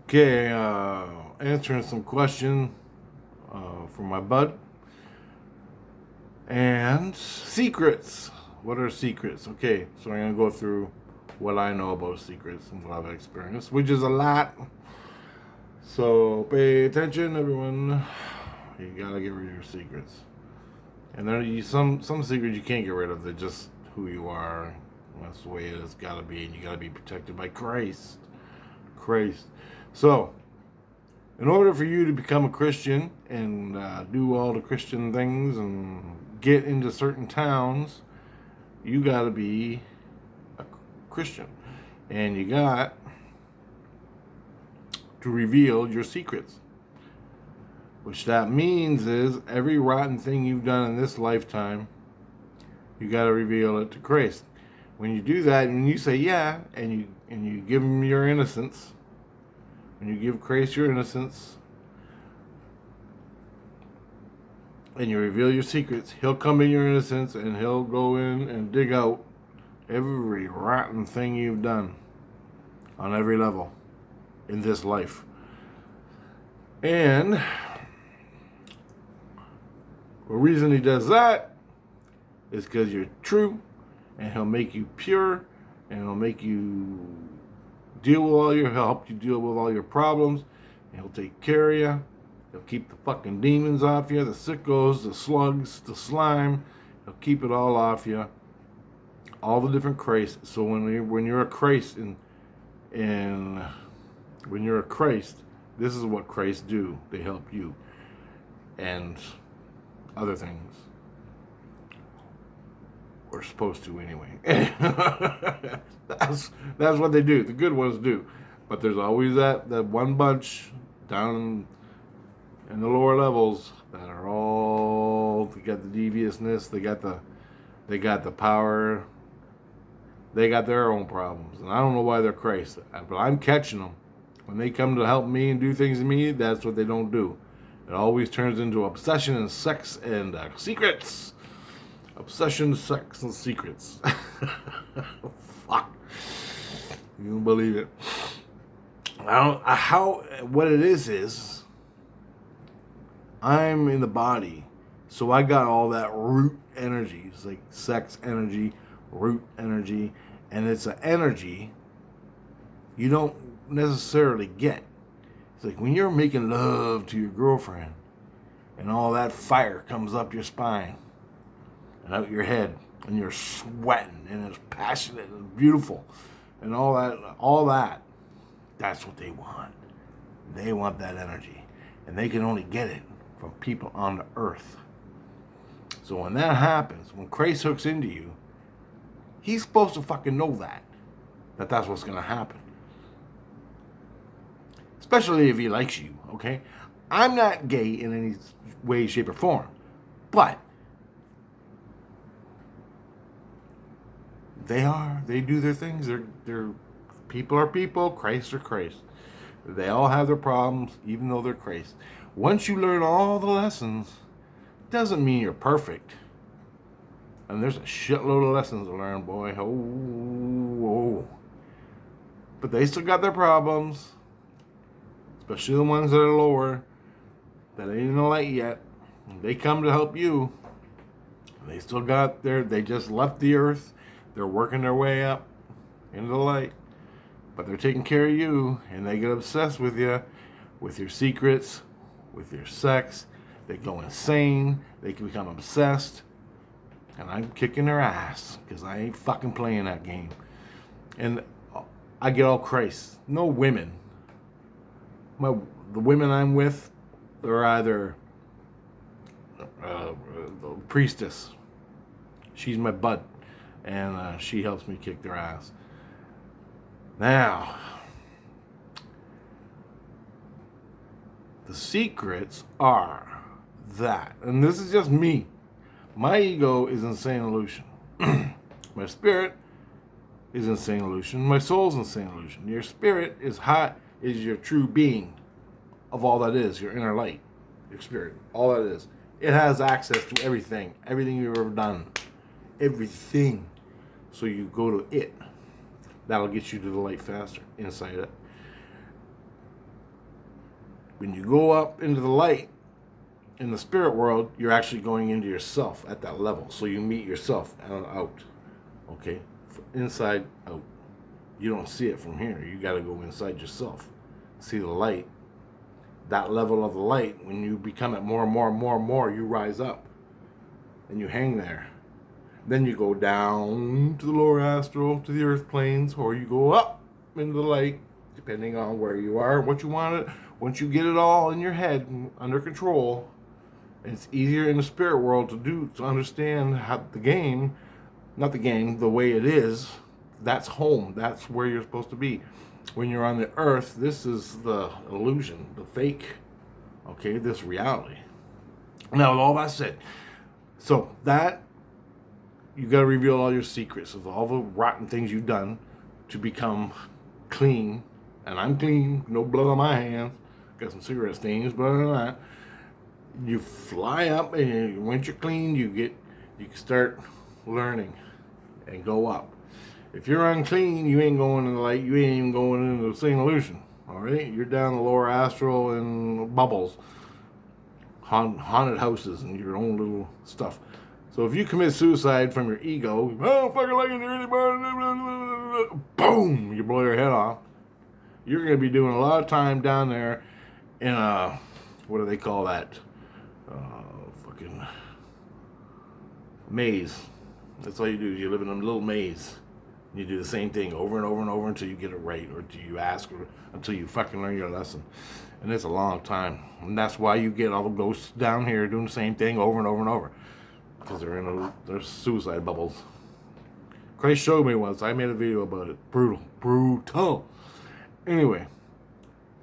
Okay, answering some question from my bud. And secrets. What are secrets? Okay, so I'm going to go through what I know about secrets and what I've experienced, which is a lot. So pay attention, everyone. You gotta get rid of your secrets. And there are some secrets you can't get rid of. They're just who you are. That's the way it's gotta be, and you gotta be protected by Christ. Christ. So, in order for you to become a Christian and do all the Christian things and get into certain towns, you got to be a Christian. And you got to reveal your secrets. Which that means is every rotten thing you've done in this lifetime, you got to reveal it to Christ. When you do that, and you say yeah, and you give him your innocence, when you give Christ your innocence, and you reveal your secrets, he'll come in your innocence and he'll go in and dig out every rotten thing you've done on every level in this life. And the reason he does that is because you're true, and he'll make you pure, and he'll make you deal with all your help, you deal with all your problems, and he'll take care of you. He'll keep the fucking demons off you, the sickos, the slugs, the slime. He'll keep it all off you. All the different Christ. So when you're a Christ and when you're a Christ, this is what Christ do. They help you and other things. We're supposed to anyway. that's what they do. The good ones do. But there's always that one bunch down in the lower levels that are all, they got the deviousness, they got the power, they got their own problems, and I don't know why they're crazy, but I'm catching them. When they come to help me and do things to me, that's what they don't do. It always turns into obsession and sex and secrets. Obsession, sex, and secrets. Fuck. You don't believe it. What it is I'm in the body, so I got all that root energy. It's like sex energy, root energy, and it's an energy you don't necessarily get. It's like when you're making love to your girlfriend, and all that fire comes up your spine and out your head, and you're sweating, and it's passionate and beautiful, and all that. That's what they want. They want that energy, and they can only get it from people on the earth. So when that happens, when Christ hooks into you, he's supposed to fucking know that's what's gonna happen. Especially if he likes you, okay? I'm not gay in any way, shape, or form, but they are. They do their things. They're people are people. Christ are Christ. They all have their problems, even though they're Christ. Once you learn all the lessons, doesn't mean you're perfect. And there's a shitload of lessons to learn, boy. Oh. But they still got their problems, especially the ones that are lower, that ain't in the light yet. They come to help you. They still got they just left the earth. They're working their way up into the light. But they're taking care of you, and they get obsessed with you, with your secrets, with your sex. They go insane. They can become obsessed. And I'm kicking their ass because I ain't fucking playing that game. And I get all Christ. No women. The women I'm with, they're either the priestess. She's my bud, and she helps me kick their ass. Now, the secrets are that, and this is just me. My ego is insane illusion. My spirit is insane illusion. My soul's insane illusion. Your spirit is your true being of all that is, your inner light, your spirit, all that is. It has access to everything you've ever done, everything. So you go to it. That'll get you to the light faster inside it. When you go up into the light in the spirit world, you're actually going into yourself at that level. So you meet yourself out. Okay? Inside out. You don't see it from here. You got to go inside yourself. See the light. That level of the light, when you become it more and more and more and more, you rise up. And you hang there. Then you go down to the lower astral, to the earth planes, or you go up into the light, depending on where you are, what you want it. Once you get it all in your head, under control, it's easier in the spirit world to understand how the game, not the game, the way it is. That's home. That's where you're supposed to be. When you're on the earth, this is the illusion, the fake, okay, this reality. Now, with all that said, so that, you got to reveal all your secrets of all the rotten things you've done to become clean. And I'm clean, no blood on my hands. Got some cigarette stains, but other than that, you fly up, and once you're clean, you can start learning and go up. If you're unclean, you ain't going in the light. You ain't even going into the same illusion. All right, you're down the lower astral in bubbles, haunted houses, and your own little stuff. So if you commit suicide from your ego, I don't fucking like it here anymore, boom, you blow your head off. You're going to be doing a lot of time down there in a, what do they call that? Fucking maze. That's all you do. You live in a little maze. You do the same thing over and over and over until you get it right, or until you ask, or until you fucking learn your lesson. And it's a long time. And that's why you get all the ghosts down here doing the same thing over and over and over. Because they're suicide bubbles. Christ showed me once. I made a video about it. Brutal. Anyway,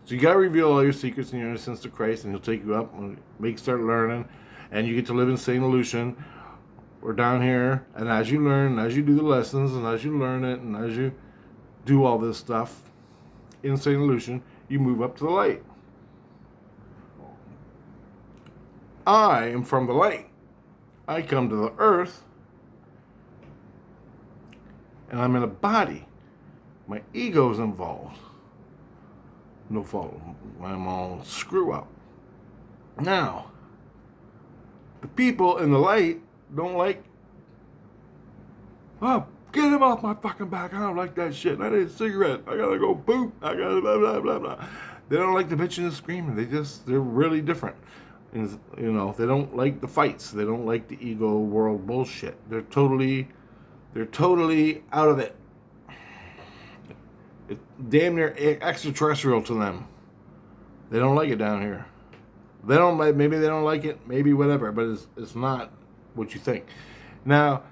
so you got to reveal all your secrets and your innocence to Christ, and He'll take you up and make you start learning, and you get to live in sane illusion. We're down here, and as you learn, as you do the lessons, and as you learn it, and as you do all this stuff in sane illusion, you move up to the light. I am from the light. I come to the earth, and I'm in a body. My ego's involved. No fault. I'm all screw up. Now, the people in the light don't like, oh, get him off my fucking back. I don't like that shit. I need a cigarette. I gotta go poop. I gotta blah, blah, blah, blah. They don't like the bitching and screaming. They're really different. And, you know, they don't like the fights. They don't like the ego world bullshit. They're totally out of it. It's damn near extraterrestrial to them. They don't like it down here. Maybe they don't like it, maybe whatever, but it's not what you think. Now,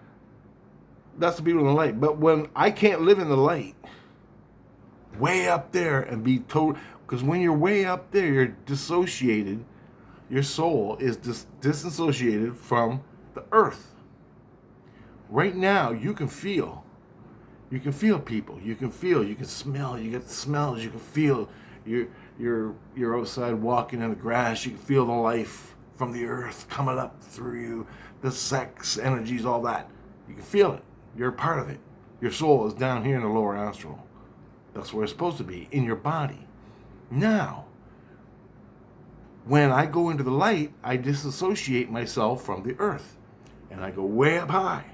that's the people in the light. But when I can't live in the light, way up there, and be total, because when you're way up there, you're dissociated. Your soul is disassociated from the earth. Right now, you can feel. You can feel people. You can feel. You can smell. You get the smells. You can feel. You're outside walking in the grass. You can feel the life from the earth coming up through you. The sex, energies, all that. You can feel it. You're a part of it. Your soul is down here in the lower astral. That's where it's supposed to be, in your body. Now, when I go into the light, I disassociate myself from the earth. And I go way up high.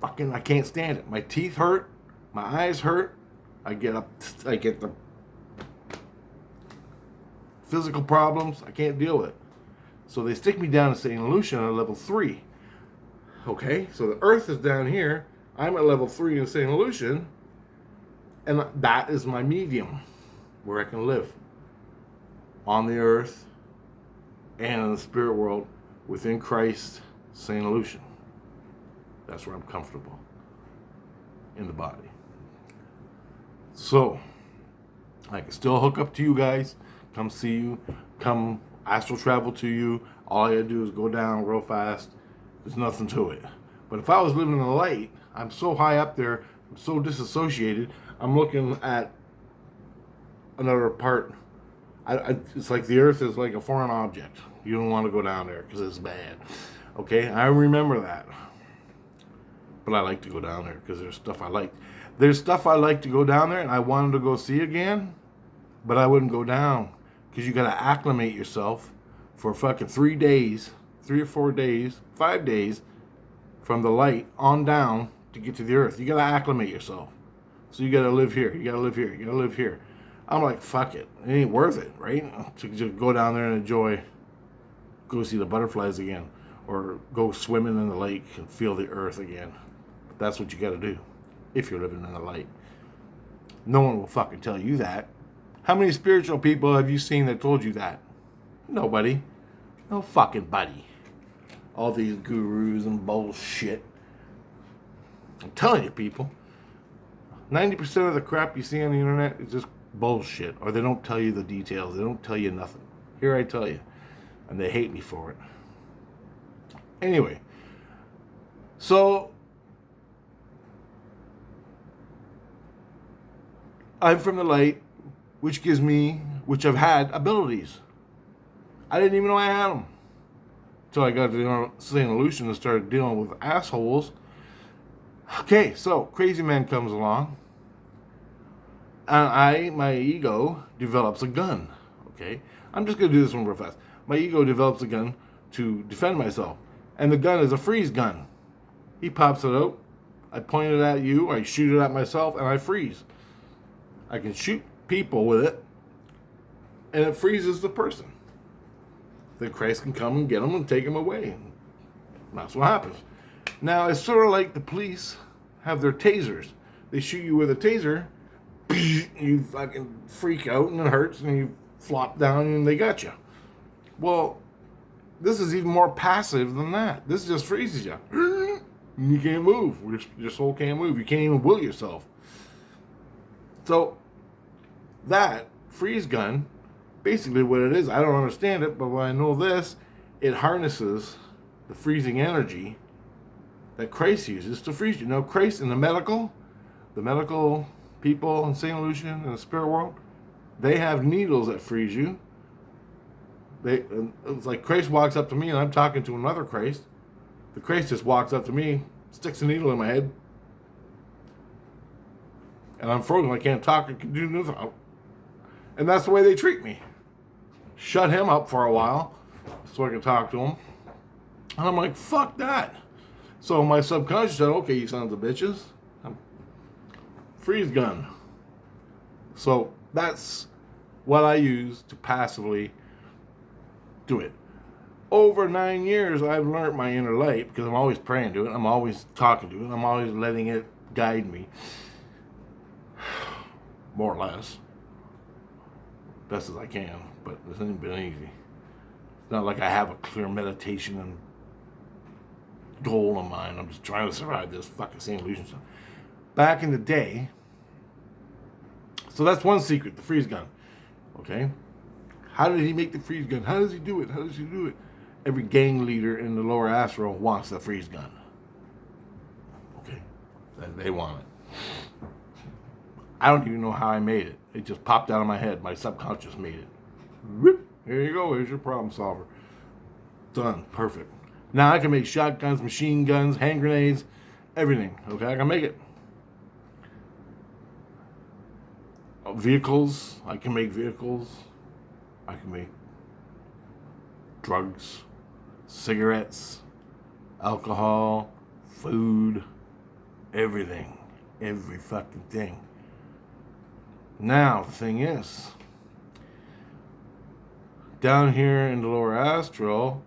Fucking, I can't stand it. My teeth hurt. My eyes hurt. I get the physical problems. I can't deal with it. So they stick me down to St. Lucian at level 3. Okay, so the earth is down here. I'm at level 3 in St. Lucian. And that is my medium where I can live. On the earth and in the spirit world within Christ, St. Lucian. That's where I'm comfortable in the body. So, I can still hook up to you guys, come see you, come astral travel to you. All I gotta do is go down real fast. There's nothing to it. But if I was living in the light, I'm so high up there, I'm so disassociated, I'm looking at another part. It's like the earth is like a foreign object. You don't want to go down there because it's bad. Okay, I remember that. But I like to go down there because there's stuff I like. There's stuff I like to go down there and I wanted to go see again, but I wouldn't go down because you got to acclimate yourself for fucking 3 days, 3 or 4 days, 5 days from the light on down to get to the earth. You got to acclimate yourself. So you got to live here. You got to live here. You got to live here. I'm like, fuck it. It ain't worth it, right? To just go down there and enjoy, go see the butterflies again, or go swimming in the lake and feel the earth again. But that's what you got to do if you're living in the light. No one will fucking tell you that. How many spiritual people have you seen that told you that? Nobody. No fucking buddy. All these gurus and bullshit. I'm telling you, people. 90% of the crap you see on the internet is just bullshit. Or they don't tell you the details. They don't tell you nothing. Here I tell you. And they hate me for it. Anyway. So, I'm from the light, which I've had abilities. I didn't even know I had them. Until I got to St. Lucian and started dealing with assholes. Okay, so Crazy Man comes along. And my ego develops a gun. Okay? I'm just going to do this one real fast. My ego develops a gun to defend myself. And the gun is a freeze gun. He pops it out. I point it at you. I shoot it at myself. And I freeze. I can shoot people with it. And it freezes the person. Then Christ can come and get them and take them away. And that's what happens. Now, it's sort of like the police have their tasers. They shoot you with a taser. You fucking freak out and it hurts and you flop down and they got you. Well, this is even more passive than that. This just freezes you. You can't move. Your soul can't move. You can't even will yourself. So, that freeze gun, basically what it is, I don't understand it, but when I know this, it harnesses the freezing energy that Christ uses to freeze you. Now, Christ in the medical people in St. Lucian in the spirit world, they have needles that freeze you. It's like Christ walks up to me and I'm talking to another Christ. The Christ just walks up to me, sticks a needle in my head, and I'm frozen. I can't talk. I can do nothing. And that's the way they treat me. Shut him up for a while so I can talk to him. And I'm like, fuck that. So my subconscious said, okay, you sons of bitches. Freeze gun. So that's what I use to passively do it. Over 9 years, I've learned my inner light because I'm always praying to it. I'm always talking to it. I'm always letting it guide me. More or less. Best as I can. But this ain't been easy. It's not like I have a clear meditation and goal in mind. I'm just trying to survive this fucking St. Lucian stuff. Back in the day, so that's one secret, the freeze gun. Okay? How did he make the freeze gun? How does he do it? How does he do it? Every gang leader in the lower astral wants the freeze gun. Okay? They want it. I don't even know how I made it. It just popped out of my head. My subconscious made it. Whoop. Here you go. Here's your problem solver. Done. Perfect. Now I can make shotguns, machine guns, hand grenades, everything. Okay? I can make it. Vehicles. I can make vehicles. I can make drugs, cigarettes, alcohol, food, everything. Every fucking thing. Now, the thing is, down here in the lower astral,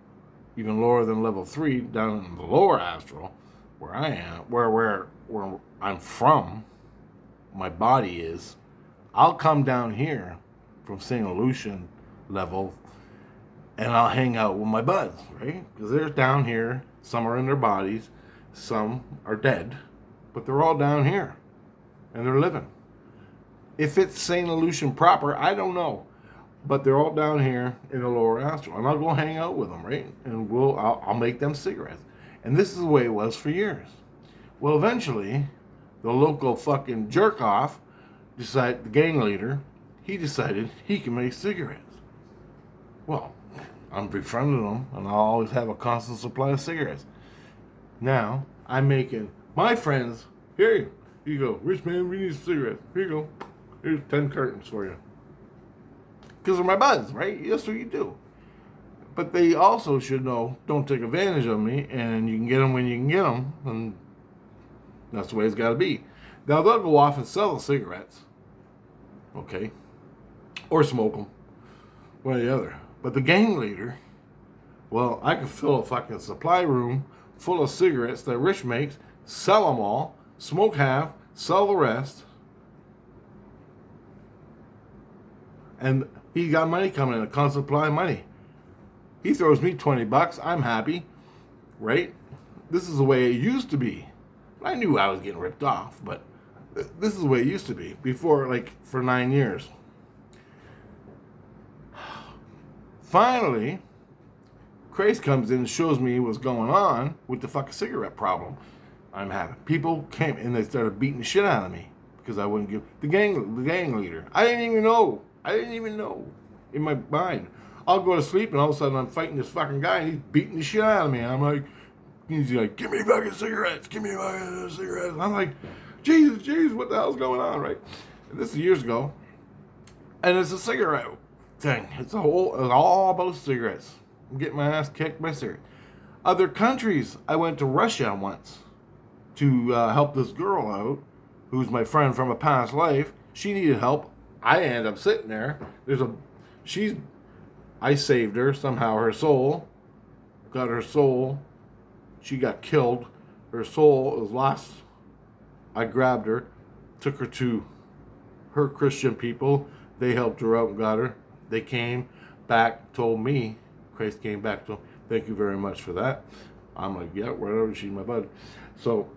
even lower than level 3, down in the lower astral, where I am, where I'm from, my body is, I'll come down here from St. Lucian level and I'll hang out with my buds, right? Because they're down here, some are in their bodies, some are dead, but they're all down here and they're living. If it's St. Lucian proper, I don't know. But they're all down here in the lower astral. And I'll go hang out with them, right? And I'll make them cigarettes. And this is the way it was for years. Well, eventually, the local fucking jerk-off, the gang leader, he decided he can make cigarettes. Well, I'm befriending them, and I'll always have a constant supply of cigarettes. Now, I'm making my friends, here you go, rich man, we need cigarettes. Here you go. Here's 10 cartons for you. Because they're my buds, right? That's what you do. But they also should know, don't take advantage of me, and you can get them when you can get them, and that's the way it's got to be. Now, they'll go off and sell the cigarettes, okay? Or smoke them, one or the other. But the gang leader, well, I can fill a fucking supply room full of cigarettes that Rich makes, sell them all, smoke half, sell the rest, and he got money coming in, a constant supply of money. He throws me $20, I'm happy, right? This is the way it used to be. I knew I was getting ripped off, but this is the way it used to be before, like, for 9 years. Finally, Craze comes in and shows me what's going on with the fucking cigarette problem I'm having. People came and they started beating the shit out of me because I wouldn't give the gang leader. I didn't even know in my mind. I'll go to sleep and all of a sudden I'm fighting this fucking guy and he's beating the shit out of me. And I'm like, he's like, give me fucking cigarettes, give me fucking cigarettes. And I'm like, Jesus, what the hell's going on, right? And this is years ago, and it's a cigarette thing. It's all about cigarettes. I'm getting my ass kicked by cigarettes. Other countries, I went to Russia once to help this girl out, who's my friend from a past life. She needed help. I ended up sitting there. I saved her somehow. Her soul, got her soul. She got killed. Her soul was lost. I grabbed her, took her to her Christian people. They helped her out and got her. They came back, told me. Christ came back, told, thank you very much for that. I'm like, yeah, whatever, she's my bud. So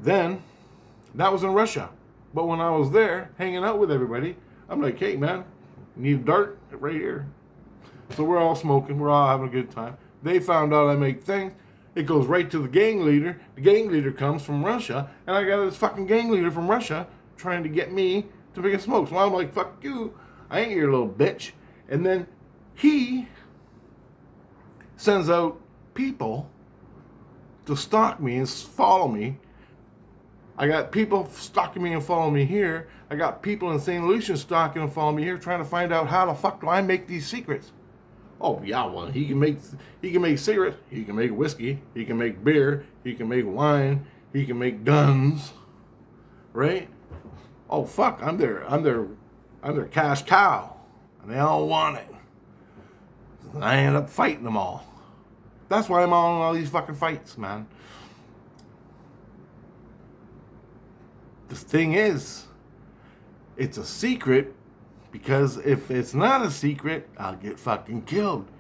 then, that was in Russia. But when I was there, hanging out with everybody, I'm like, hey, man, need a dart? Right here. So we're all smoking. We're all having a good time. They found out I make things. It goes right to the gang leader. The gang leader comes from Russia, and I got this fucking gang leader from Russia trying to get me to make a smoke. So I'm like, fuck you. I ain't your little bitch. And then he sends out people to stalk me and follow me. I got people stalking me and following me here. I got people in St. Lucia stalking and following me here, trying to find out how the fuck do I make these secrets. Oh yeah, well he can make cigarettes, he can make whiskey, he can make beer, he can make wine, he can make guns, right? Oh fuck, I'm their cash cow, and they all want it. And I end up fighting them all. That's why I'm on all these fucking fights, man. The thing is, it's a secret, because if it's not a secret, I'll get fucking killed.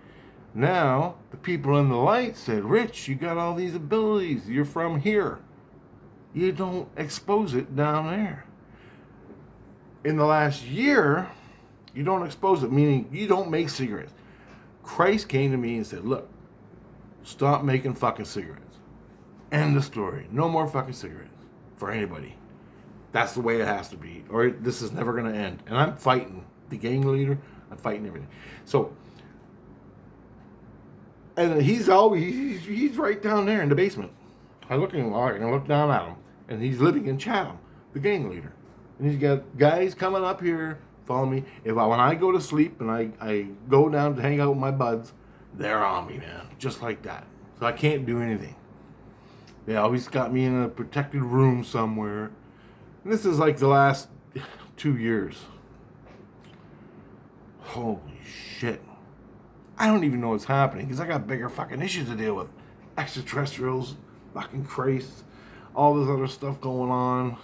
Now, the people in the light said, Rich, you got all these abilities. You're from here. You don't expose it down there. In the last year, you don't expose it, meaning you don't make cigarettes. Christ came to me and said, look, stop making fucking cigarettes. End of story. No more fucking cigarettes for anybody. That's the way it has to be, or this is never going to end. And I'm fighting the gang leader. I'm fighting everything. So, and he's right down there in the basement. I look down at him, and he's living in Chatham, the gang leader. And he's got guys coming up here, follow me. When I go to sleep and I go down to hang out with my buds, they're on me, man, just like that. So I can't do anything. They always got me in a protected room somewhere. And this is like the last 2 years. Holy shit. I don't even know what's happening because I got bigger fucking issues to deal with. Extraterrestrials, fucking Christ, all this other stuff going on.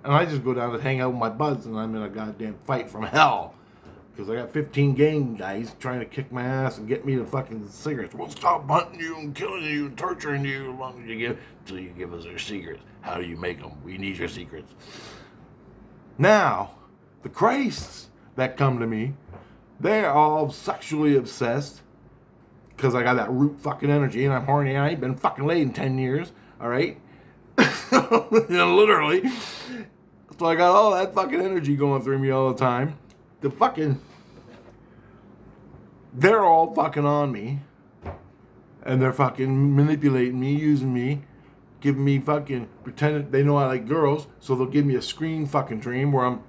And I just go down to hang out with my buds and I'm in a goddamn fight from hell. Because I got 15 gang guys trying to kick my ass and get me to fucking cigarettes. We'll stop hunting you and killing you and torturing you as long as until you give us our secrets. How do you make them? We need your secrets. Now, the Christs that come to me, they're all sexually obsessed because I got that root fucking energy and I'm horny and I ain't been fucking laid in 10 years, all right? Literally. So I got all that fucking energy going through me all the time. They're all fucking on me. And they're fucking manipulating me, using me, giving me fucking, pretending they know I like girls, so they'll give me a screen fucking dream where I'm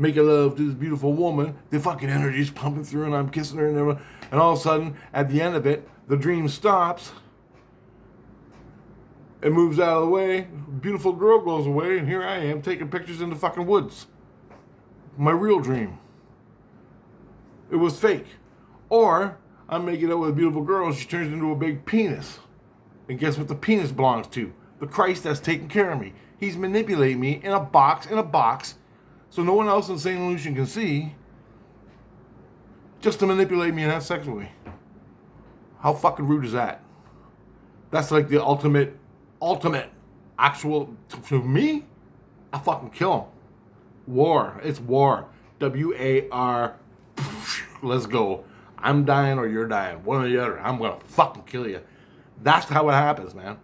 making love to this beautiful woman. The fucking energy's pumping through, and I'm kissing her, and all of a sudden, at the end of it, the dream stops. It moves out of the way. Beautiful girl goes away, and here I am taking pictures in the fucking woods. My real dream. It was fake. Or I'm making out with a beautiful girl, and she turns into a big penis. And guess what the penis belongs to? The Christ that's taking care of me. He's manipulating me in a box, so no one else in St. Lucian can see, just to manipulate me and have sex with me. How fucking rude is that? That's like the ultimate, actual, to me, I fucking kill him. War. It's war. W-A-R. Let's go. I'm dying or you're dying. One or the other. I'm going to fucking kill you. That's how it happens, man.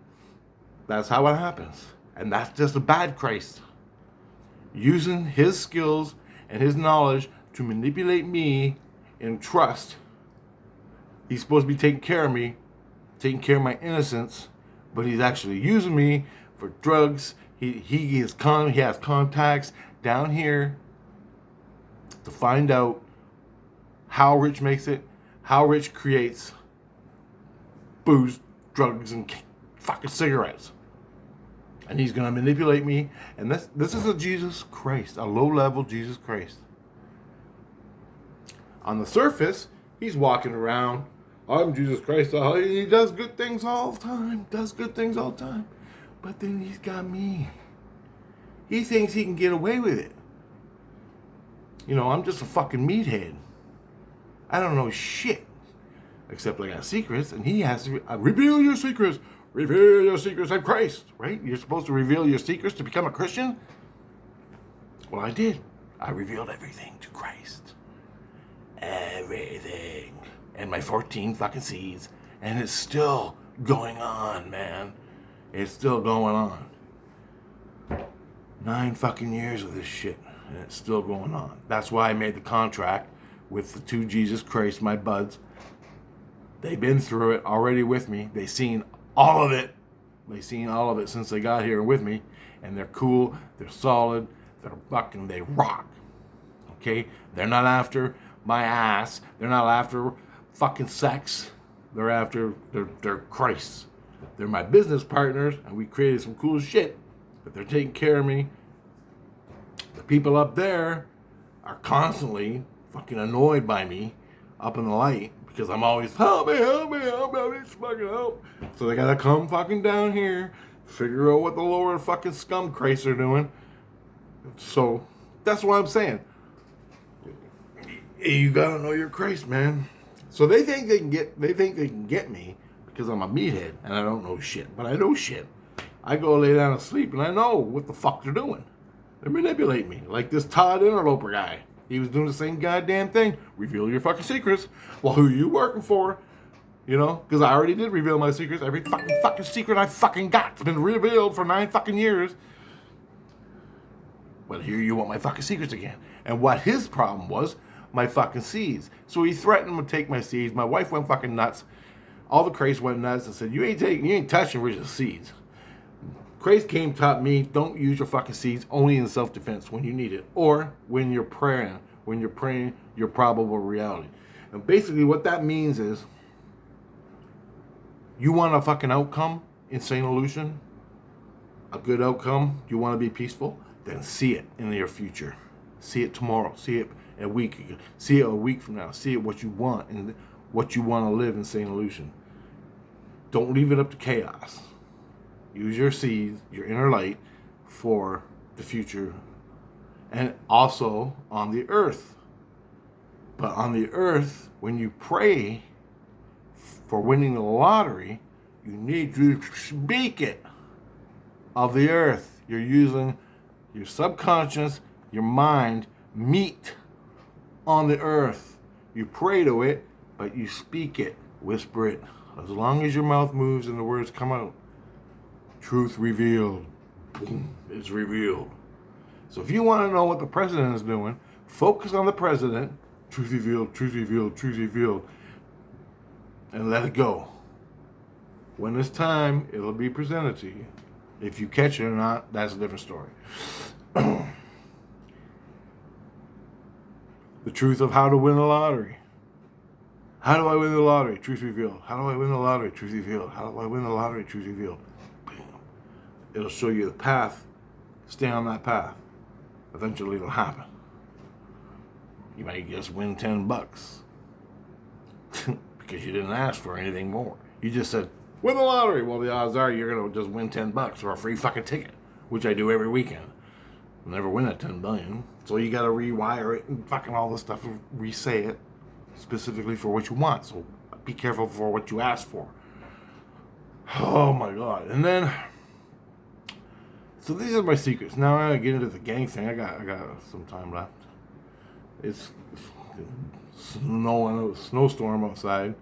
That's how it happens. And that's just a bad Christ. Using his skills and his knowledge to manipulate me in trust. He's supposed to be taking care of me, taking care of my innocence, but he's actually using me for drugs. He has contacts down here to find out how Rich makes it, how Rich creates booze, drugs, and fucking cigarettes. And he's going to manipulate me. And this is a Jesus Christ, a low-level Jesus Christ. On the surface, he's walking around. I'm Jesus Christ. He does good things all the time. But then he's got me. He thinks he can get away with it. You know, I'm just a fucking meathead. I don't know shit. Except I got secrets, and he has to reveal your secrets. Reveal your secrets. I'm Christ, right? You're supposed to reveal your secrets to become a Christian? Well, I did. I revealed everything to Christ. Everything. And my 14 fucking seeds. And it's still going on, man. It's still going on. 9 fucking years of this shit. And it's still going on. That's why I made the contract with the 2 Jesus Christ, my buds. They've been through it already with me. They've seen all of it. They've seen all of it since they got here with me. And they're cool. They're solid. They rock. Okay? They're not after my ass. They're not after fucking sex. They're Christ. They're my business partners, and we created some cool shit. But they're taking care of me. The people up there are constantly fucking annoyed by me up in the light because I'm always, help me, fucking help. So they gotta come fucking down here, figure out what the lower fucking scum Christs are doing. So that's what I'm saying. You gotta know your Christ, man. So they think they can get me because I'm a meathead and I don't know shit, but I know shit. I go lay down and sleep and I know what the fuck they're doing. They manipulate me, like this Todd Interloper guy. He was doing the same goddamn thing. Reveal your fucking secrets. Well, who are you working for? You know, because I already did reveal my secrets. Every fucking secret I fucking got's been revealed for 9 fucking years. But here you want my fucking secrets again. And what his problem was, my fucking seeds. So he threatened to take my seeds. My wife went fucking nuts. All the crazies went nuts and said, you ain't touching Rich's seeds. Christ came taught me, don't use your fucking seeds only in self-defense when you need it. Or when you're praying your probable reality. And basically what that means is, you want a fucking outcome in St. Lucian? A good outcome? You want to be peaceful? Then see it in your future. See it tomorrow. See it a week ago. See it a week from now. See it what you want and what you want to live in St. Lucian. Don't leave it up to chaos. Use your seeds, your inner light, for the future. And also on the earth. But on the earth, when you pray for winning the lottery, you need to speak it of the earth. You're using your subconscious, your mind, meet on the earth. You pray to it, but you speak it, whisper it. As long as your mouth moves and the words come out. Truth revealed. Boom, it's revealed. So if you want to know what the president is doing, focus on the president. Truth revealed, truth revealed, truth revealed. And let it go. When it's time, it'll be presented to you. If you catch it or not, that's a different story. The truth of how to win the lottery. How do I win the lottery? Truth revealed. How do I win the lottery? Truth revealed. How do I win the lottery? Truth revealed. Bam. It'll show you the path. Stay on that path. Eventually it'll happen. You might just win $10 because you didn't ask for anything more. You just said, win the lottery. Well, the odds are you're going to just win $10 or a free fucking ticket, which I do every weekend. I'll never win at $10 billion. So you got to rewire it and fucking all this stuff and re-say it specifically for what you want. So be careful for what you ask for. Oh my God. And then, so these are my secrets. Now I get into the gang thing. I got some time left. It's snowstorm outside.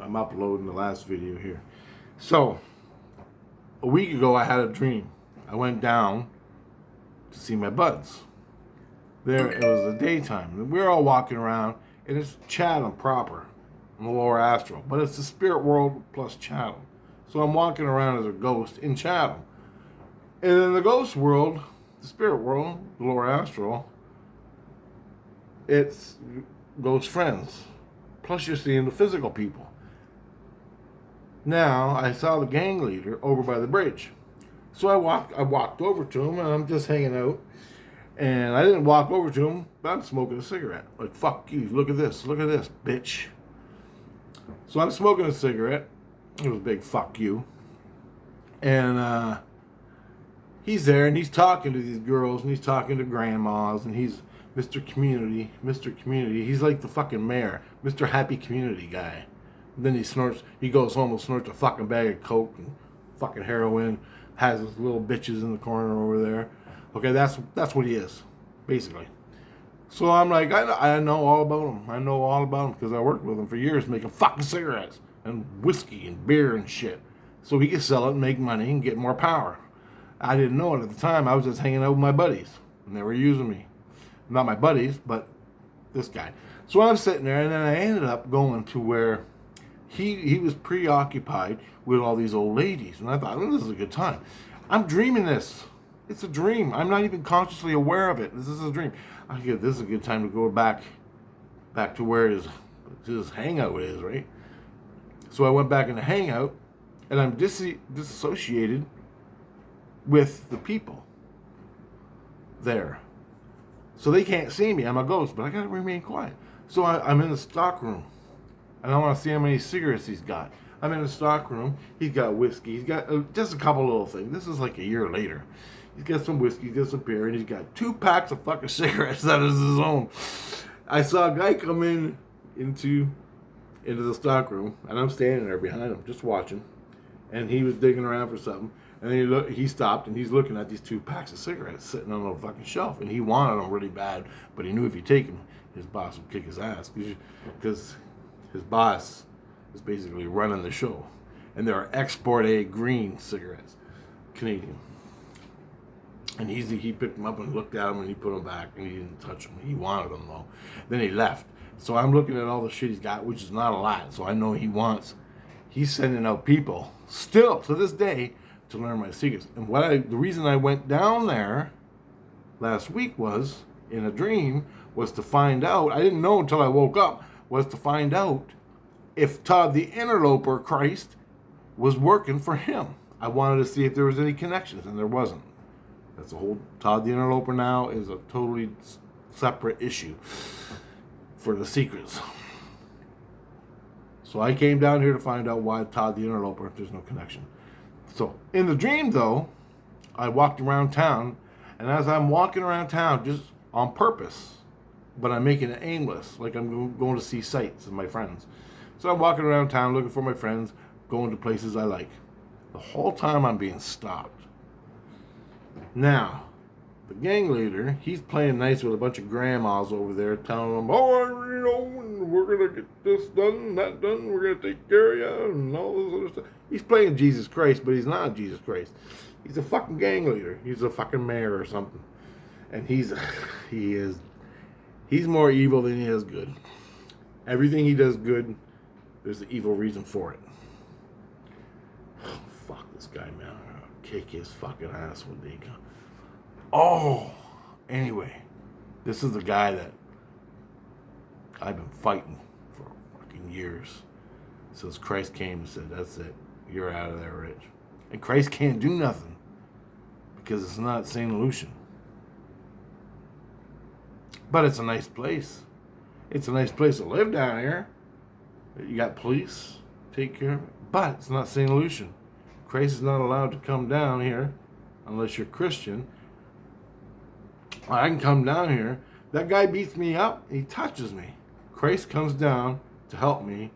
I'm uploading the last video here. So, a week ago I had a dream. I went down to see my buds. There, it was the daytime. We were all walking around, and it's Chatham proper, in the lower astral. But it's the spirit world plus Chatham. So I'm walking around as a ghost in Chatham. And in the ghost world, the spirit world, the lower astral, it's ghost friends. Plus you're seeing the physical people. Now, I saw the gang leader over by the bridge. So I walked over to him, and I'm just hanging out. And I didn't walk over to him, but I'm smoking a cigarette. Like, fuck you, look at this, bitch. So I'm smoking a cigarette. It was a big fuck you. And he's there, and he's talking to these girls, and he's talking to grandmas, and he's Mr. Community. He's like the fucking mayor, Mr. Happy Community guy. And then he goes home and snorts a fucking bag of coke and fucking heroin, has his little bitches in the corner over there. Okay, that's what he is, basically. So I'm like, I know all about him. I know all about him because I worked with him for years making fucking cigarettes and whiskey and beer and shit. So he could sell it and make money and get more power. I didn't know it at the time. I was just hanging out with my buddies, and they were using me. Not my buddies, but this guy. So I'm sitting there, and then I ended up going to where he was preoccupied with all these old ladies. And I thought, this is a good time. I'm dreaming this. It's a dream. I'm not even consciously aware of it. This is a dream. I get this is a good time to go back to where his hangout is, right? So I went back in the hangout, and I'm disassociated with the people there. So they can't see me. I'm a ghost, but I gotta remain quiet. So I'm in the stock room, and I want to see how many cigarettes he's got. I'm in the stock room. He's got whiskey. He's got just a couple little things. This is like a year later. He's got some whiskey, he's got some beer, and he's got 2 packs of fucking cigarettes that is his own. I saw a guy come into the stock room, and I'm standing there behind him, just watching. And he was digging around for something. And then he stopped, and he's looking at these 2 packs of cigarettes sitting on a fucking shelf. And he wanted them really bad, but he knew if he take them, his boss would kick his ass. Because his boss is basically running the show. And they're Export A green cigarettes, Canadian. And he picked them up and looked at them, and he put them back, and he didn't touch them. He wanted them, though. Then he left. So I'm looking at all the shit he's got, which is not a lot. So I know he's sending out people, still, to this day, to learn my secrets. And the reason I went down there last week was, in a dream, was to find out, I didn't know until I woke up, was to find out if Todd the Interloper Christ was working for him. I wanted to see if there was any connections, and there wasn't. That's a whole, Todd the Interloper now is a totally separate issue for the secrets. So I came down here to find out why Todd the Interloper, there's no connection. So in the dream, though, I walked around town, and as I'm walking around town, just on purpose, but I'm making it aimless, like I'm going to see sights of my friends. So I'm walking around town looking for my friends, going to places I like. The whole time I'm being stopped. Now, the gang leader, he's playing nice with a bunch of grandmas over there, telling them, we're going to get this done, that done, we're going to take care of you, and all this other stuff. He's playing Jesus Christ, but he's not Jesus Christ. He's a fucking gang leader. He's a fucking mayor or something. And he's more evil than he is good. Everything he does good, there's an evil reason for it. Oh, fuck this guy, man. I'll kick his fucking ass when they come. Oh, anyway. This is the guy that I've been fighting for fucking years. Since Christ came and said, that's it. You're out of there, Rich. And Christ can't do nothing. Because it's not St. Lucian. But it's a nice place. It's a nice place to live down here. You got police, take care of it. But it's not St. Lucian. Christ is not allowed to come down here unless you're Christian. I can come down here. That guy beats me up. He touches me. Christ comes down to help me.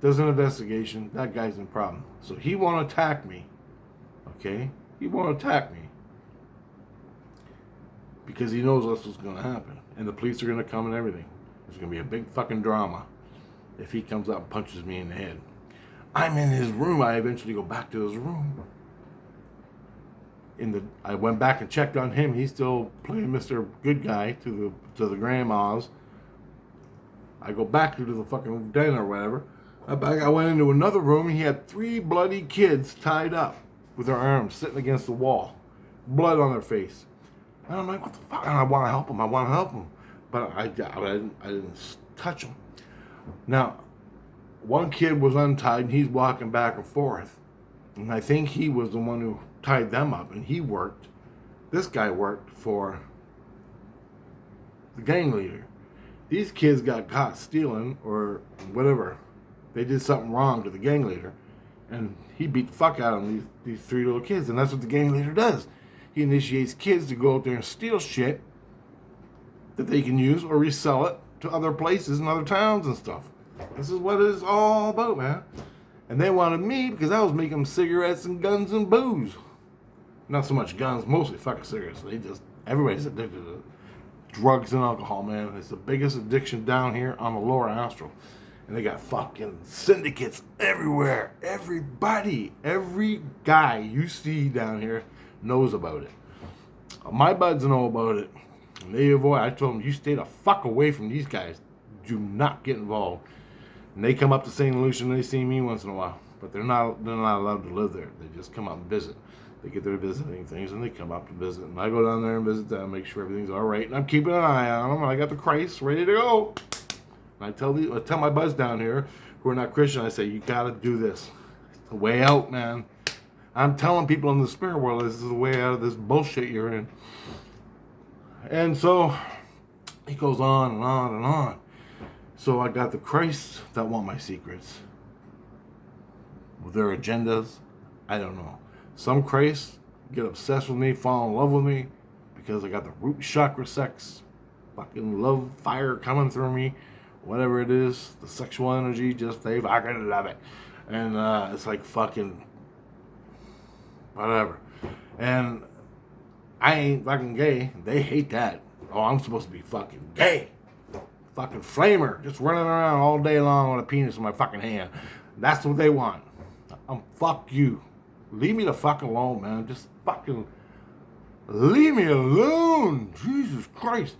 Does an investigation. That guy's in problem. So he won't attack me. Okay? He won't attack me. Because he knows that's what's going to happen. And the police are going to come and everything. There's going to be a big fucking drama if he comes up and punches me in the head. I'm in his room. I eventually go back to his room. I went back and checked on him. He's still playing Mr. Good Guy to the grandmas. I go back to the fucking den or whatever. I went into another room. He had 3 bloody kids tied up with their arms sitting against the wall, blood on their face. And I'm like, what the fuck? And I want to help him. But I didn't touch him. Now, one kid was untied and he's walking back and forth. And I think he was the one who tied them up, and this guy worked for the gang leader. These kids got caught stealing or whatever. They did something wrong to the gang leader, and he beat the fuck out of them, these 3 little kids. And that's what the gang leader does. He initiates kids to go out there and steal shit that they can use or resell it to other places and other towns and stuff. This is what it's all about, man. And they wanted me because I was making them cigarettes and guns and booze. Not so much guns, mostly fucking cigarettes. Everybody's addicted to drugs and alcohol, man. It's the biggest addiction down here on the lower astral. And they got fucking syndicates everywhere. Everybody, every guy you see down here knows about it. My buds know about it. And they avoid. I told them, you stay the fuck away from these guys. Do not get involved. And they come up to St. Lucian and they see me once in a while. But they're not allowed to live there. They just come up and visit. They get their visiting things and they come up to visit. And I go down there and visit them, make sure everything's all right. And I'm keeping an eye on them. And I got the Christ ready to go. And I tell my buds down here who are not Christian, I say, you got to do this. It's the way out, man. I'm telling people in the spirit world, this is the way out of this bullshit you're in. And so it goes on and on and on. So I got the Christs that want my secrets. With their agendas, I don't know. Some Christs get obsessed with me, fall in love with me, because I got the root chakra sex, fucking love fire coming through me, whatever it is, the sexual energy, just they fucking love it. And it's like fucking whatever. And I ain't fucking gay. They hate that. Oh, I'm supposed to be fucking gay. Fucking flamer, just running around all day long with a penis in my fucking hand. That's what they want. Fuck you. Leave me the fuck alone, man. Just fucking leave me alone. Jesus Christ.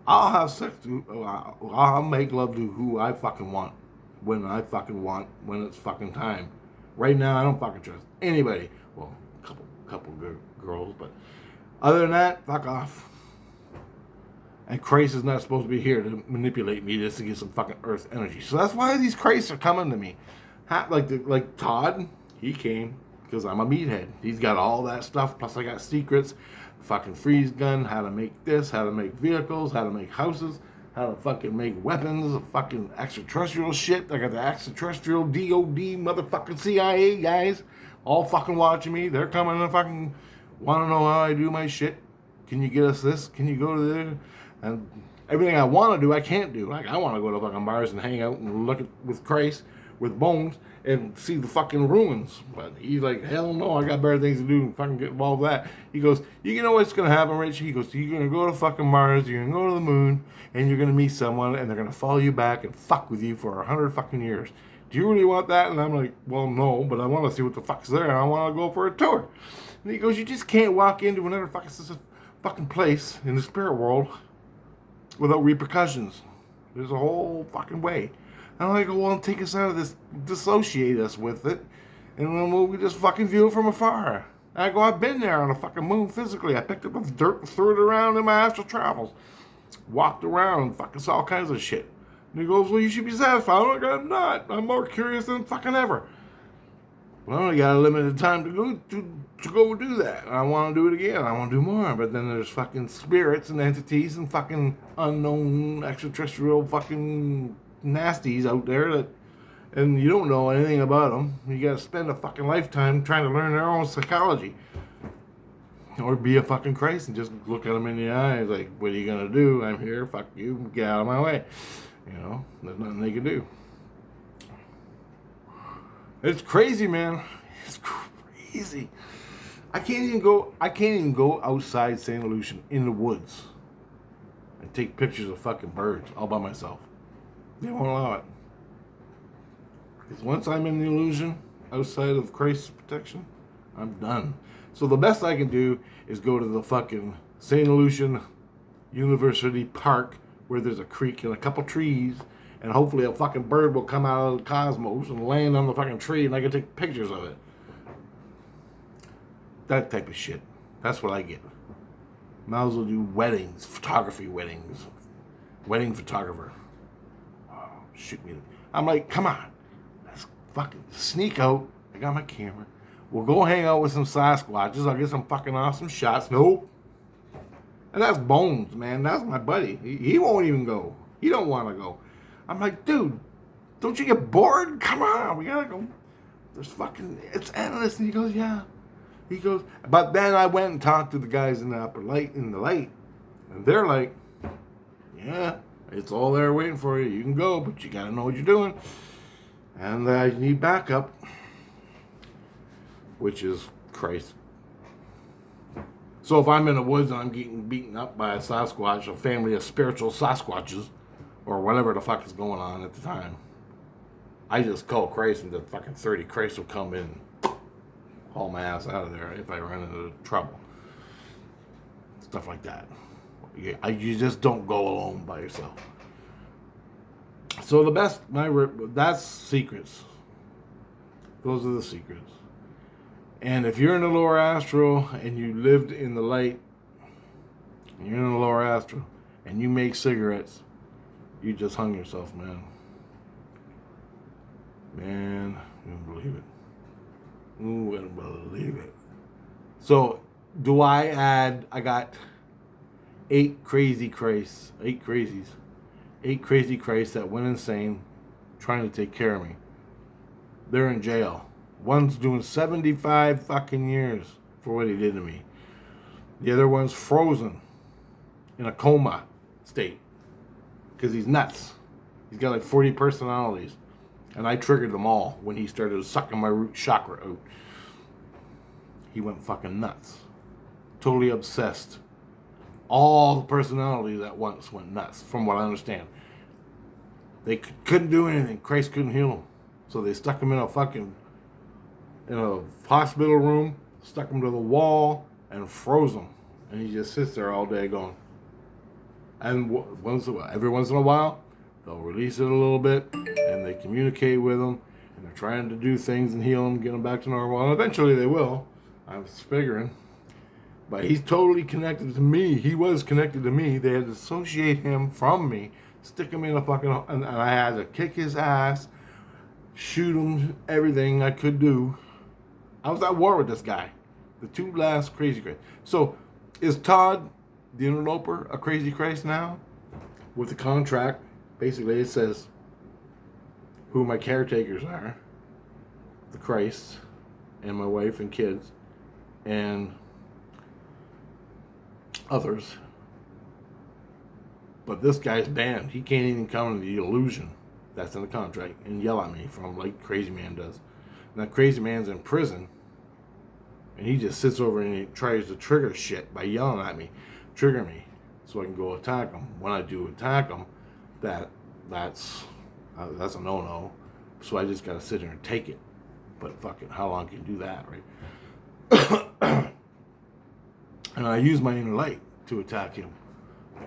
I'll have sex. I'll make love to who I fucking want. When I fucking want. When it's fucking time. Right now, I don't fucking trust anybody. Well, couple girls, but other than that, fuck off. And Christ is not supposed to be here to manipulate me just to get some fucking earth energy. So that's why these Christs are coming to me. Like Todd, he came because I'm a meathead. He's got all that stuff, plus I got secrets. Fucking freeze gun, how to make this, how to make vehicles, how to make houses, how to fucking make weapons, fucking extraterrestrial shit. I got the extraterrestrial DOD motherfucking CIA guys all fucking watching me. They're coming and fucking want to know how I do my shit. Can you get us this? Can you go to there? And everything I want to do, I can't do. Like, I want to go to fucking bars and hang out and look with Christ, with Bones, and see the fucking ruins. But he's like, hell no, I got better things to do and fucking get involved with that. He goes, you know what's going to happen, Rich? He goes, you're going to go to fucking Mars, you're going to go to the moon, and you're going to meet someone, and they're going to follow you back and fuck with you for 100 fucking years. Do you really want that? And I'm like, well, no, but I want to see what the fuck's there, and I want to go for a tour. And he goes, you just can't walk into another fucking place in the spirit world without repercussions. There's a whole fucking way. And I'm like, well, take us out of this, dissociate us with it, and then we just fucking view it from afar. And I go, I've been there on the fucking moon physically. I picked up the dirt and threw it around in my astral travels. Walked around and fucking saw all kinds of shit. And he goes, well, you should be satisfied. I'm like, I'm not. I'm more curious than fucking ever. Well, I only got a limited time to go do that. I want to do it again. I want to do more. But then there's fucking spirits and entities and fucking unknown extraterrestrial fucking nasties out there that, and you don't know anything about them. You got to spend a fucking lifetime trying to learn their own psychology. Or be a fucking Christ and just look at them in the eyes like, what are you going to do? I'm here. Fuck you. Get out of my way. You know, there's nothing they can do. It's crazy, man. It's crazy. I can't even go outside St. Lucian in the woods and take pictures of fucking birds all by myself. They won't allow it. Because once I'm in the illusion outside of Christ's protection, I'm done. So the best I can do is go to the fucking St. Lucian University Park where there's a creek and a couple trees, and hopefully a fucking bird will come out of the cosmos and land on the fucking tree and I can take pictures of it. That type of shit. That's what I get. Might as well do weddings, photography weddings. Wedding photographer. Oh, shoot me. I'm like, come on. Let's fucking sneak out. I got my camera. We'll go hang out with some Sasquatches. I'll get some fucking awesome shots. Nope. And that's Bones, man. That's my buddy. He won't even go. He don't want to go. I'm like, dude, don't you get bored? Come on, we gotta go. There's fucking, it's endless. And he goes, yeah. He goes, but then I went and talked to the guys in the upper light, and they're like, yeah, it's all there waiting for you. You can go, but you gotta know what you're doing. And you need backup, which is Christ. So if I'm in the woods and I'm getting beaten up by a Sasquatch, a family of spiritual Sasquatches, or whatever the fuck is going on at the time, I just call Christ and the fucking 30 Christ will come in and haul my ass out of there if I run into trouble. Stuff like that. You just don't go alone by yourself. So the best, that's secrets. Those are the secrets. And if you're in the lower astral and you lived in the light, and you're in the lower astral, and you make cigarettes, you just hung yourself, man. Man, you wouldn't believe it. You wouldn't believe it. So, do I add, I got 8 crazy Christs, 8 crazies. 8 crazy Christs that went insane trying to take care of me. They're in jail. One's doing 75 fucking years for what he did to me. The other one's frozen in a coma state because he's nuts. He's got like 40 personalities. And I triggered them all when he started sucking my root chakra out. He went fucking nuts. Totally obsessed. All the personalities at once went nuts, from what I understand. They couldn't do anything. Christ couldn't heal him. So they stuck him in a hospital room, stuck him to the wall, and froze him. And he just sits there all day going. And every once in a while, they'll release it a little bit, and they communicate with him, and they're trying to do things and heal him, get him back to normal. And eventually they will. I was figuring. But he's totally connected to me. He was connected to me. They had to associate him from me, stick him in a fucking... And I had to kick his ass, shoot him, everything I could do. I was at war with this guy. The 2 last crazy Christ. So, is Todd, the interloper, a crazy Christ now? With the contract, basically it says who my caretakers are. The Christ, and my wife and kids, and others. But this guy's banned. He can't even come into the illusion that's in the contract and yell at me from like Crazy Man does. And that Crazy Man's in prison, and he just sits over and he tries to trigger shit by yelling at me, trigger me, so I can go attack him. When I do attack him, that's a no-no. So I just gotta sit here and take it. But fucking, how long can you do that, right? And I use my inner light to attack him.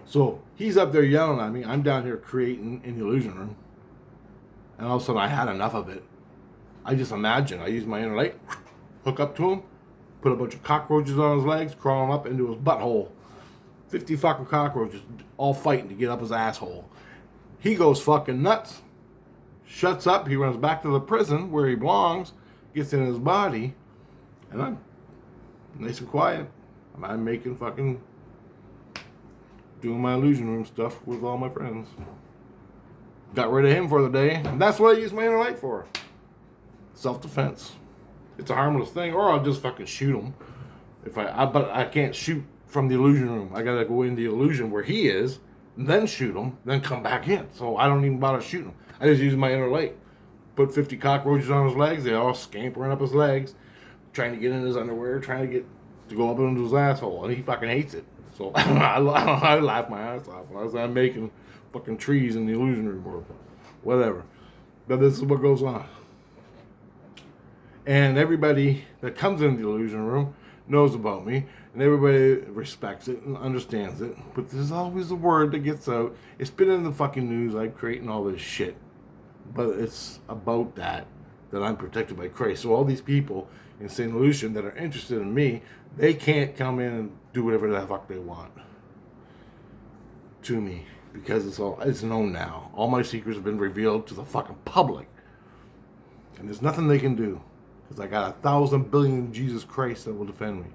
So he's up there yelling at me. I'm down here creating in the illusion room. And all of a sudden I had enough of it. I just imagine. I use my inner light, hook up to him, put a bunch of cockroaches on his legs, crawling up into his butthole. 50 fucking cockroaches, all fighting to get up his asshole. He goes fucking nuts, shuts up, he runs back to the prison where he belongs, gets in his body, and I'm nice and quiet. I'm making fucking, doing my illusion room stuff with all my friends. Got rid of him for the day, and that's what I use my inner light for. Self-defense. It's a harmless thing, or I'll just fucking shoot him. But I can't shoot from the illusion room. I gotta go in the illusion where he is, then shoot him, then come back in. So I don't even bother shooting him. I just use my inner light. Put 50 cockroaches on his legs. They all scampering up his legs, trying to get in his underwear, trying to go up into his asshole, and he fucking hates it. So I laugh my ass off as I'm making fucking trees in the illusion room or whatever. But this is what goes on. And everybody that comes in the illusion room knows about me, and everybody respects it and understands it. But there's always a word that gets out. It's been in the fucking news. I'm creating all this shit. But it's about that I'm protected by Christ. So all these people in St. Lucian that are interested in me, they can't come in and do whatever the fuck they want to me. Because it's known now. All my secrets have been revealed to the fucking public. And there's nothing they can do. Because I got 1,000 billion Jesus Christ that will defend me.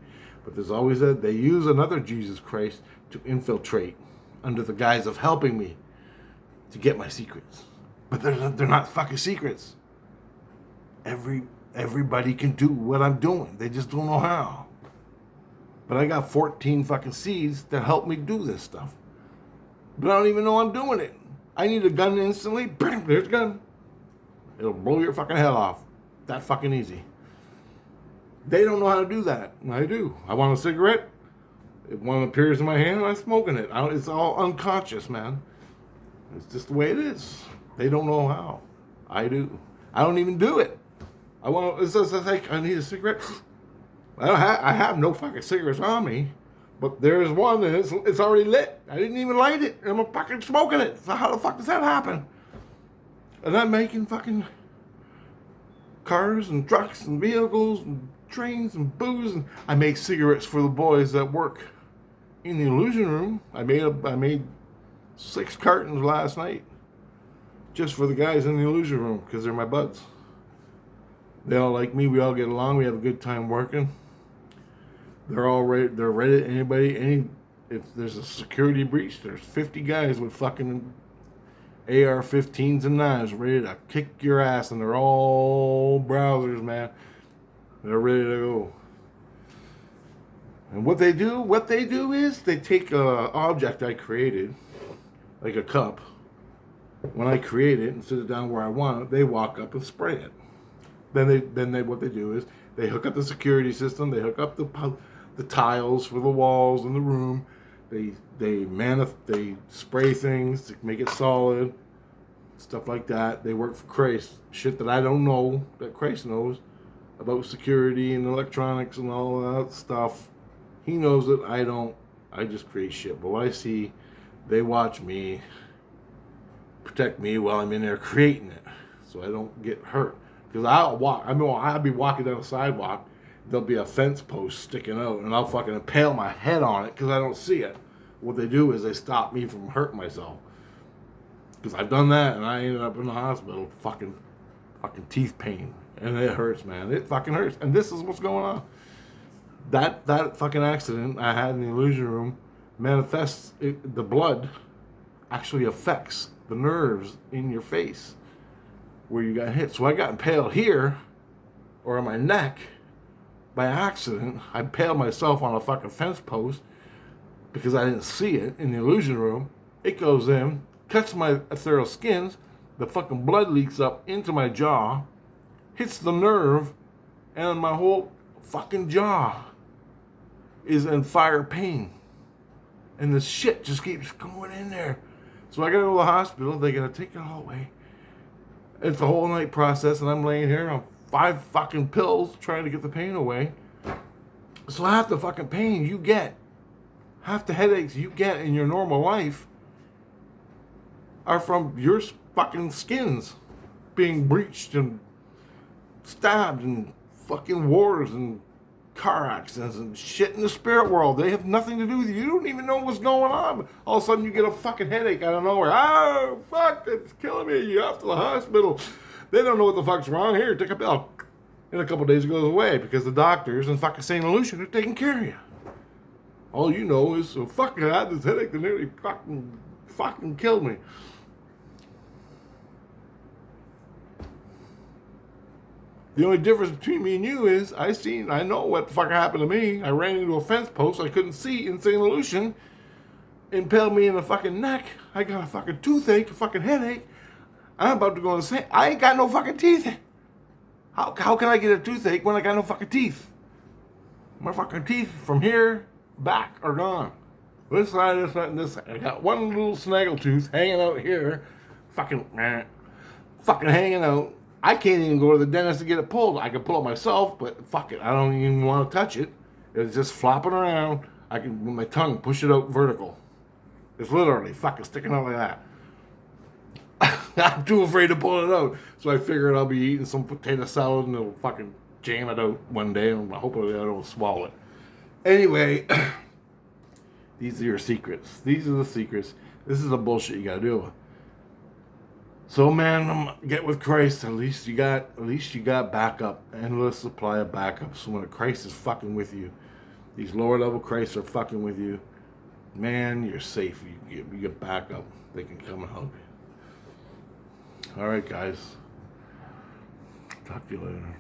But there's always they use another Jesus Christ to infiltrate under the guise of helping me to get my secrets. But they're not fucking secrets. Everybody can do what I'm doing. They just don't know how. But I got 14 fucking seeds that help me do this stuff. But I don't even know I'm doing it. I need a gun instantly. Bam, there's a gun. It'll blow your fucking head off. That fucking easy. They don't know how to do that. I do. I want a cigarette. If one appears in my hand, I'm smoking it. It's all unconscious, man. It's just the way it is. They don't know how. I do. I don't even do it. It's like, I need a cigarette. I have no fucking cigarettes on me. But there's one and it's already lit. I didn't even light it. And I'm fucking smoking it. So how the fuck does that happen? And I'm making fucking cars and trucks and vehicles and trains and booze. And I make cigarettes for the boys that work in the illusion room. I made 6 cartons last night. Just for the guys in the illusion room. Because they're my buds. They all like me. We all get along. We have a good time working. They're all ready. They're ready. If there's a security breach, there's 50 guys with fucking AR-15s and knives ready to kick your ass, and they're all browsers, man. They're ready to go. And what they do is they take an object I created, like a cup. When I create it and sit it down where I want it, they walk up and spray it. Then what they do is they hook up the security system. They hook up the tiles for the walls in the room. They spray things to make it solid, stuff like that. They work for Christ. Shit that I don't know that Christ knows about security and electronics and all that stuff. He knows it. I don't. I just create shit. But what I see, they watch me, protect me while I'm in there creating it, so I don't get hurt. Because I'll be walking down the sidewalk. There'll be a fence post sticking out, and I'll fucking impale my head on it because I don't see it. What they do is they stop me from hurting myself. Because I've done that, and I ended up in the hospital, fucking teeth pain, and it hurts, man. It fucking hurts, and this is what's going on. That fucking accident I had in the illusion room manifests. The blood actually affects the nerves in your face where you got hit. So I got impaled here, or on my neck. By accident, I impaled myself on a fucking fence post because I didn't see it in the illusion room. It goes in, cuts my ethereal skins, the fucking blood leaks up into my jaw, hits the nerve, and my whole fucking jaw is in fire pain. And the shit just keeps going in there. So I gotta go to the hospital. They're gonna take it all away. It's a whole night process, and I'm laying here on 5 fucking pills trying to get the pain away. So half the fucking pain you get, half the headaches you get in your normal life are from your fucking skins being breached and stabbed and fucking wars and car accidents and shit in the spirit world. They have nothing to do with you. You don't even know what's going on. All of a sudden you get a fucking headache out of nowhere. Oh, fuck, it's killing me. You're off to the hospital. They don't know what the fuck's wrong. Here, take a pill. In a couple of days it goes away because the doctors and fucking St. Lucia are taking care of you. All you know is, oh, fuck, I had this headache that nearly fucking killed me. The only difference between me and you is I know what the fuck happened to me. I ran into a fence post I couldn't see in St. Lucian. Impaled me in the fucking neck. I got a fucking toothache, a fucking headache. I'm about to go insane. I ain't got no fucking teeth. How can I get a toothache when I got no fucking teeth? My fucking teeth from here back are gone. This side, this side, and this side. I got one little snaggle tooth hanging out here. Fucking hanging out. I can't even go to the dentist to get it pulled. I can pull it myself, but fuck it. I don't even want to touch it. It's just flopping around. I can, with my tongue, push it out vertical. It's literally fucking sticking out like that. I'm too afraid to pull it out. So I figured I'll be eating some potato salad and it'll fucking jam it out one day, and hopefully I don't swallow it. Anyway, these are your secrets. These are the secrets. This is the bullshit you gotta do. So man, get with Christ. At least you got backup, endless supply of backup. So when Christ is fucking with you, these lower level Christs are fucking with you, man, you're safe. You get backup. They can come and help you. All right, guys. Talk to you later.